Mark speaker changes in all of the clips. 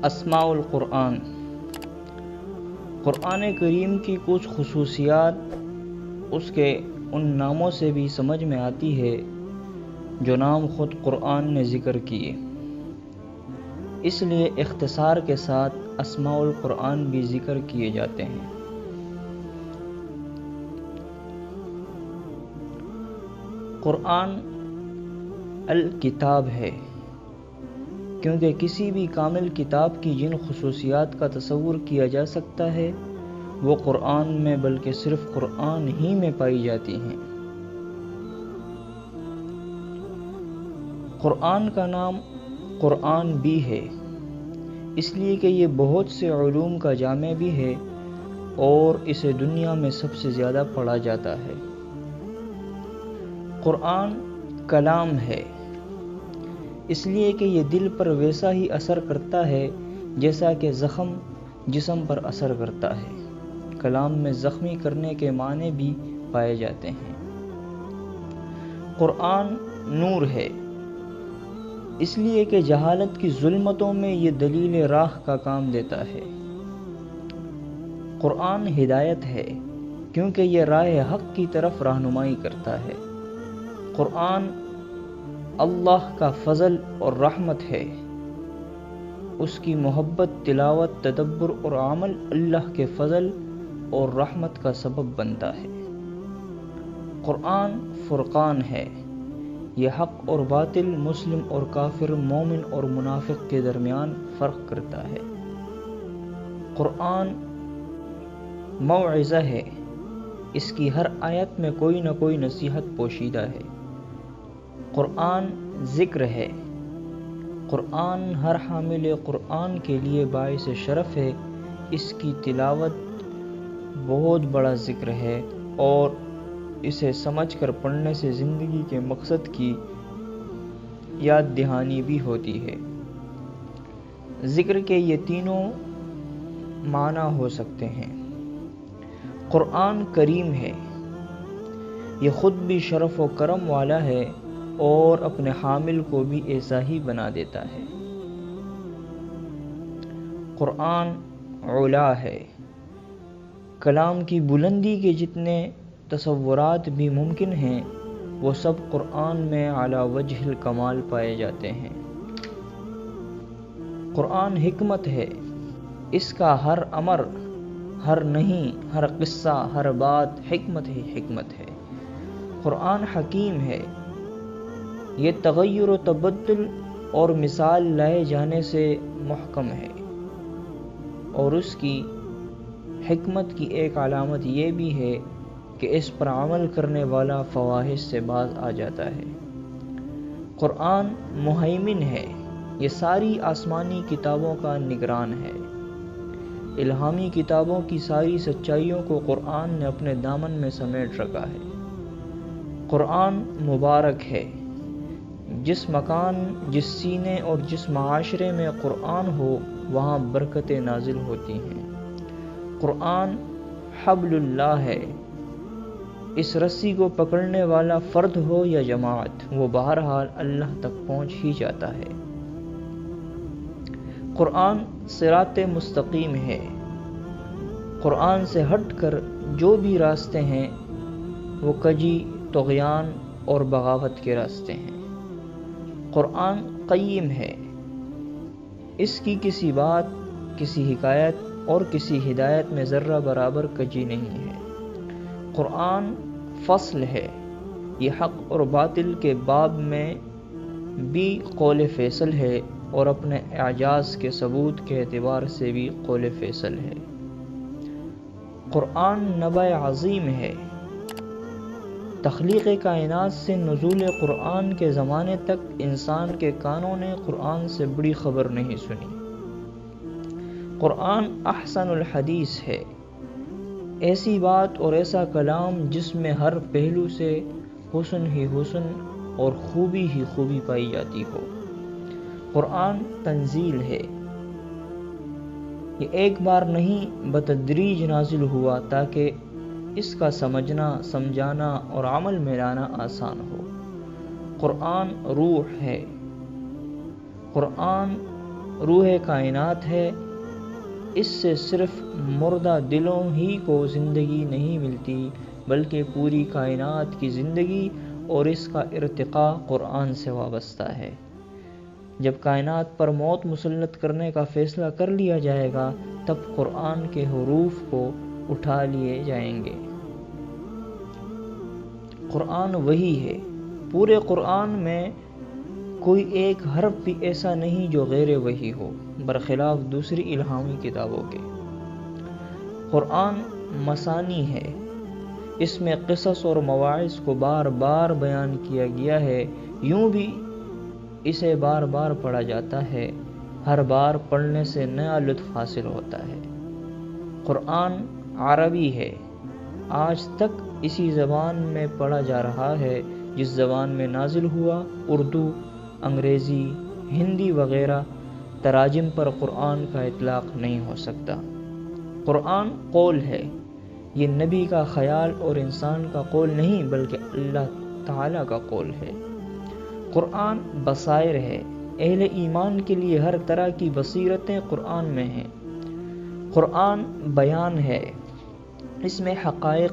Speaker 1: اسماء القرآن۔ قرآن کریم کی کچھ خصوصیات اس کے ان ناموں سے بھی سمجھ میں آتی ہے جو نام خود قرآن نے ذکر کیے، اس لیے اختصار کے ساتھ اسماء القرآن بھی ذکر کیے جاتے ہیں۔ قرآن الکتاب ہے کیونکہ کسی بھی کامل کتاب کی جن خصوصیات کا تصور کیا جا سکتا ہے وہ قرآن میں بلکہ صرف قرآن ہی میں پائی جاتی ہیں۔ قرآن کا نام قرآن بھی ہے اس لیے کہ یہ بہت سے علوم کا جامع بھی ہے اور اسے دنیا میں سب سے زیادہ پڑھا جاتا ہے۔ قرآن کلام ہے اس لیے کہ یہ دل پر ویسا ہی اثر کرتا ہے جیسا کہ زخم جسم پر اثر کرتا ہے۔ کلام میں زخمی کرنے کے معنی بھی پائے جاتے ہیں۔ قرآن نور ہے اس لیے کہ جہالت کی ظلمتوں میں یہ دلیل راہ کا کام دیتا ہے۔ قرآن ہدایت ہے کیونکہ یہ راہ حق کی طرف رہنمائی کرتا ہے۔ قرآن اللہ کا فضل اور رحمت ہے، اس کی محبت، تلاوت، تدبر اور عمل اللہ کے فضل اور رحمت کا سبب بنتا ہے۔ قرآن فرقان ہے، یہ حق اور باطل، مسلم اور کافر، مومن اور منافق کے درمیان فرق کرتا ہے۔ قرآن موعظہ ہے، اس کی ہر آیت میں کوئی نہ کوئی نصیحت پوشیدہ ہے۔ قرآن ذکر ہے، قرآن ہر حامل قرآن کے لیے باعث شرف ہے، اس کی تلاوت بہت بڑا ذکر ہے اور اسے سمجھ کر پڑھنے سے زندگی کے مقصد کی یاد دہانی بھی ہوتی ہے۔ ذکر کے یہ تینوں معنی ہو سکتے ہیں۔ قرآن کریم ہے، یہ خود بھی شرف و کرم والا ہے اور اپنے حامل کو بھی ایسا ہی بنا دیتا ہے۔ قرآن علا ہے، کلام کی بلندی کے جتنے تصورات بھی ممکن ہیں وہ سب قرآن میں علی وجہ الکمال پائے جاتے ہیں۔ قرآن حکمت ہے، اس کا ہر امر، ہر نہیں، ہر قصہ، ہر بات حکمت ہی حکمت ہے۔ قرآن حکیم ہے، یہ تغیر و تبدل اور مثال لائے جانے سے محکم ہے، اور اس کی حکمت کی ایک علامت یہ بھی ہے کہ اس پر عمل کرنے والا فواحش سے باز آ جاتا ہے۔ قرآن مہیمن ہے، یہ ساری آسمانی کتابوں کا نگران ہے۔ الہامی کتابوں کی ساری سچائیوں کو قرآن نے اپنے دامن میں سمیٹ رکھا ہے۔ قرآن مبارک ہے، جس مکان، جس سینے اور جس معاشرے میں قرآن ہو وہاں برکتیں نازل ہوتی ہیں۔ قرآن حبل اللہ ہے، اس رسی کو پکڑنے والا فرد ہو یا جماعت وہ بہرحال اللہ تک پہنچ ہی جاتا ہے۔ قرآن صراط مستقیم ہے، قرآن سے ہٹ کر جو بھی راستے ہیں وہ کجی، طغیان اور بغاوت کے راستے ہیں۔ قرآن قیم ہے، اس کی کسی بات، کسی حکایت اور کسی ہدایت میں ذرہ برابر کجی نہیں ہے۔ قرآن فصل ہے، یہ حق اور باطل کے باب میں بھی قول فیصل ہے اور اپنے اعجاز کے ثبوت کے اعتبار سے بھی قول فیصل ہے۔ قرآن نبع عظیم ہے، تخلیق کائنات سے نزول قرآن کے زمانے تک انسان کے کانوں نے قرآن سے بڑی خبر نہیں سنی۔ قرآن احسن الحدیث ہے، ایسی بات اور ایسا کلام جس میں ہر پہلو سے حسن ہی حسن اور خوبی ہی خوبی پائی جاتی ہو۔ قرآن تنزیل ہے، یہ ایک بار نہیں بتدریج نازل ہوا تاکہ اس کا سمجھنا، سمجھانا اور عمل میں لانا آسان ہو۔ قرآن روح ہے، قرآن روح کائنات ہے، اس سے صرف مردہ دلوں ہی کو زندگی نہیں ملتی بلکہ پوری کائنات کی زندگی اور اس کا ارتقاء قرآن سے وابستہ ہے۔ جب کائنات پر موت مسلط کرنے کا فیصلہ کر لیا جائے گا تب قرآن کے حروف کو اٹھا لیے جائیں گے۔ قرآن وحی ہے، پورے قرآن میں کوئی ایک حرف بھی ایسا نہیں جو غیر وحی ہو، برخلاف دوسری الہامی کتابوں کے۔ قرآن مثانی ہے، اس میں قصص اور مواعظ کو بار بار بیان کیا گیا ہے، یوں بھی اسے بار بار پڑھا جاتا ہے، ہر بار پڑھنے سے نیا لطف حاصل ہوتا ہے۔ قرآن عربی ہے، آج تک اسی زبان میں پڑھا جا رہا ہے جس زبان میں نازل ہوا۔ اردو، انگریزی، ہندی وغیرہ تراجم پر قرآن کا اطلاق نہیں ہو سکتا۔ قرآن قول ہے، یہ نبی کا خیال اور انسان کا قول نہیں بلکہ اللہ تعالیٰ کا قول ہے۔ قرآن بصائر ہے، اہل ایمان کے لیے ہر طرح کی بصیرتیں قرآن میں ہیں۔ قرآن بیان ہے، اس میں حقائق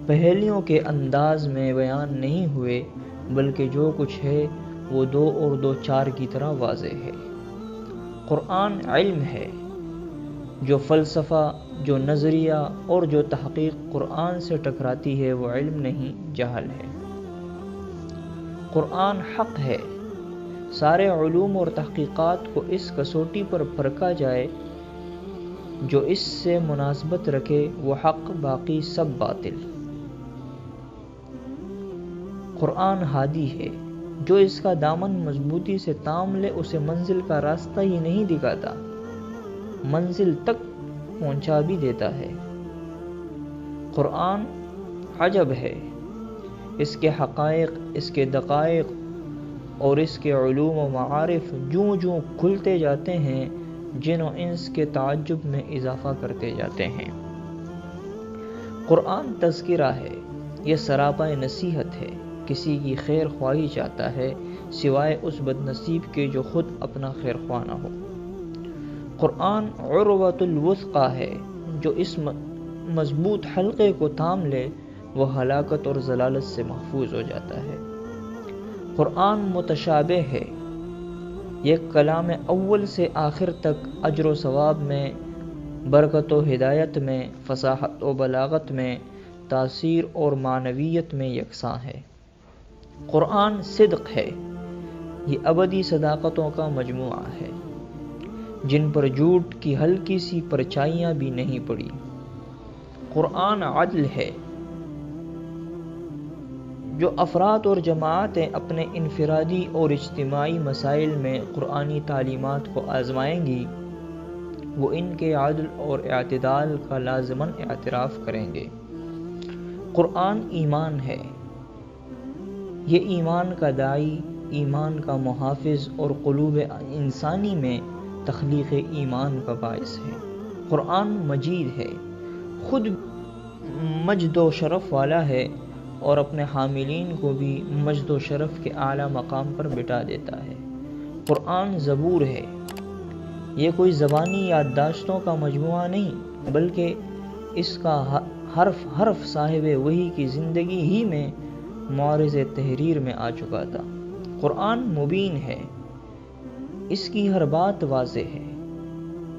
Speaker 1: پہیلیوں کے انداز میں بیان نہیں ہوئے بلکہ جو کچھ ہے وہ 2 اور 2 4 کی طرح واضح ہے۔ قرآن علم ہے، جو فلسفہ، جو نظریہ اور جو تحقیق قرآن سے ٹکراتی ہے وہ علم نہیں، جہل ہے۔ قرآن حق ہے، سارے علوم اور تحقیقات کو اس کسوٹی پر پرکھا جائے، جو اس سے مناسبت رکھے وہ حق، باقی سب باطل۔ قرآن ہادی ہے، جو اس کا دامن مضبوطی سے تام لے اسے منزل کا راستہ ہی نہیں دکھاتا، منزل تک پہنچا بھی دیتا ہے۔ قرآن عجب ہے، اس کے حقائق، اس کے دقائق اور اس کے علوم و معارف جوں جوں کھلتے جاتے ہیں جن و انس کے تعجب میں اضافہ کرتے جاتے ہیں۔ قرآن تذکرہ ہے، یہ سراپا نصیحت ہے، کسی کی خیر خواہی چاہتا ہے سوائے اس بد نصیب کے جو خود اپنا خیر خواہ نہ ہو۔ قرآن عروۃ الوثقی ہے، جو اس مضبوط حلقے کو تھام لے وہ ہلاکت اور ضلالت سے محفوظ ہو جاتا ہے۔ قرآن متشابہ ہے، یہ کلام اول سے آخر تک اجر و ثواب میں، برکت و ہدایت میں، فصاحت و بلاغت میں، تاثیر اور معنویت میں یکساں ہے۔ قرآن صدق ہے، یہ ابدی صداقتوں کا مجموعہ ہے جن پر جھوٹ کی ہلکی سی پرچھائیاں بھی نہیں پڑی۔ قرآن عدل ہے، جو افراد اور جماعتیں اپنے انفرادی اور اجتماعی مسائل میں قرآنی تعلیمات کو آزمائیں گی وہ ان کے عدل اور اعتدال کا لازماً اعتراف کریں گے۔ قرآن ایمان ہے، یہ ایمان کا داعی، ایمان کا محافظ اور قلوب انسانی میں تخلیق ایمان کا باعث ہے۔ قرآن مجید ہے، خود مجد و شرف والا ہے اور اپنے حاملین کو بھی مجد و شرف کے اعلیٰ مقام پر بٹھا دیتا ہے۔ قرآن زبور ہے، یہ کوئی زبانی یادداشتوں کا مجموعہ نہیں بلکہ اس کا حرف حرف صاحب وحی کی زندگی ہی میں معرض تحریر میں آ چکا تھا۔ قرآن مبین ہے، اس کی ہر بات واضح ہے،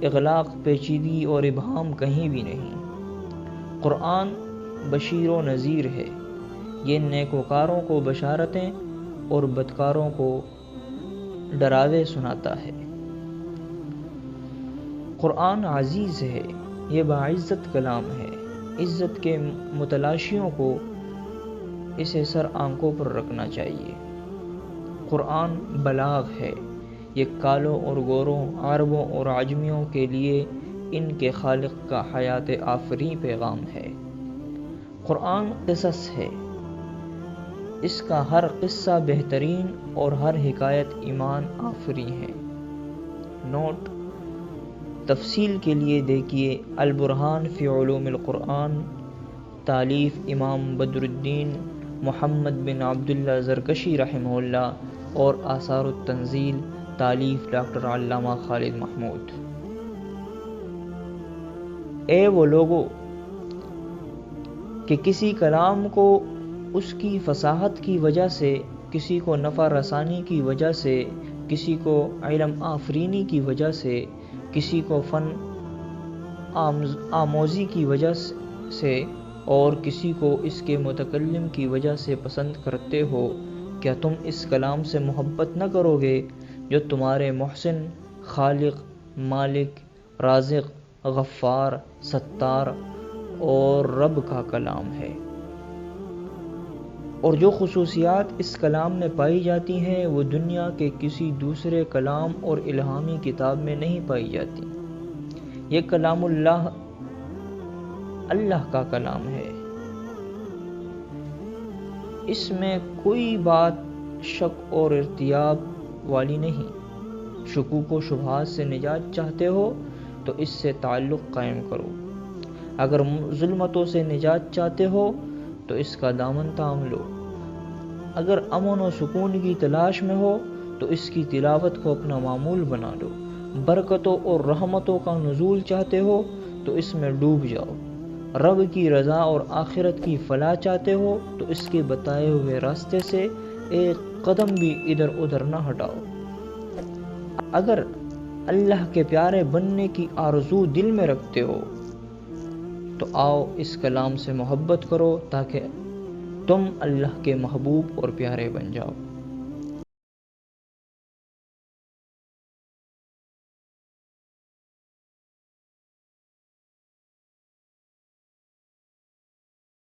Speaker 1: اغلاق، پیچیدگی اور ابہام کہیں بھی نہیں۔ قرآن بشیر و نذیر ہے، یہ نیکوکاروں کو بشارتیں اور بدکاروں کو ڈراوے سناتا ہے۔ قرآن عزیز ہے، یہ باعزت کلام ہے، عزت کے متلاشیوں کو اسے سر آنکھوں پر رکھنا چاہیے۔ قرآن بلاغ ہے، یہ کالوں اور گوروں، عربوں اور عجمیوں کے لیے ان کے خالق کا حیات آفریں پیغام ہے۔ قرآن قصص ہے، اس کا ہر قصہ بہترین اور ہر حکایت ایمان آفریں ہے۔ نوٹ: تفصیل کے لیے دیکھیے البرہان فی علوم القرآن، تالیف امام بدر الدین محمد بن عبداللہ زرکشی رحمہ اللہ، اور آثار التنزیل تالیف ڈاکٹر علامہ خالد محمود۔ اے وہ لوگو کہ کسی کلام کو اس کی فصاحت کی وجہ سے، کسی کو نفع رسانی کی وجہ سے، کسی کو علم آفرینی کی وجہ سے، کسی کو فن آموزی کی وجہ سے اور کسی کو اس کے متکلم کی وجہ سے پسند کرتے ہو، کیا تم اس کلام سے محبت نہ کرو گے جو تمہارے محسن، خالق، مالک، رازق، غفار، ستار اور رب کا کلام ہے؟ اور جو خصوصیات اس کلام میں پائی جاتی ہیں وہ دنیا کے کسی دوسرے کلام اور الہامی کتاب میں نہیں پائی جاتی۔ یہ کلام اللہ کا کلام ہے، اس میں کوئی بات شک اور ارتیاب والی نہیں۔ شکوک و شبہات سے نجات چاہتے ہو تو اس سے تعلق قائم کرو، اگر ظلمتوں سے نجات چاہتے ہو تو اس کا دامن تھام لو، اگر امن و سکون کی تلاش میں ہو تو اس کی تلاوت کو اپنا معمول بنا لو، برکتوں اور رحمتوں کا نزول چاہتے ہو تو اس میں ڈوب جاؤ، رب کی رضا اور آخرت کی فلاح چاہتے ہو تو اس کے بتائے ہوئے راستے سے ایک قدم بھی ادھر ادھر نہ ہٹاؤ۔ اگر اللہ کے پیارے بننے کی آرزو دل میں رکھتے ہو تو آؤ اس کلام سے محبت کرو تاکہ تم اللہ کے محبوب اور پیارے بن جاؤ۔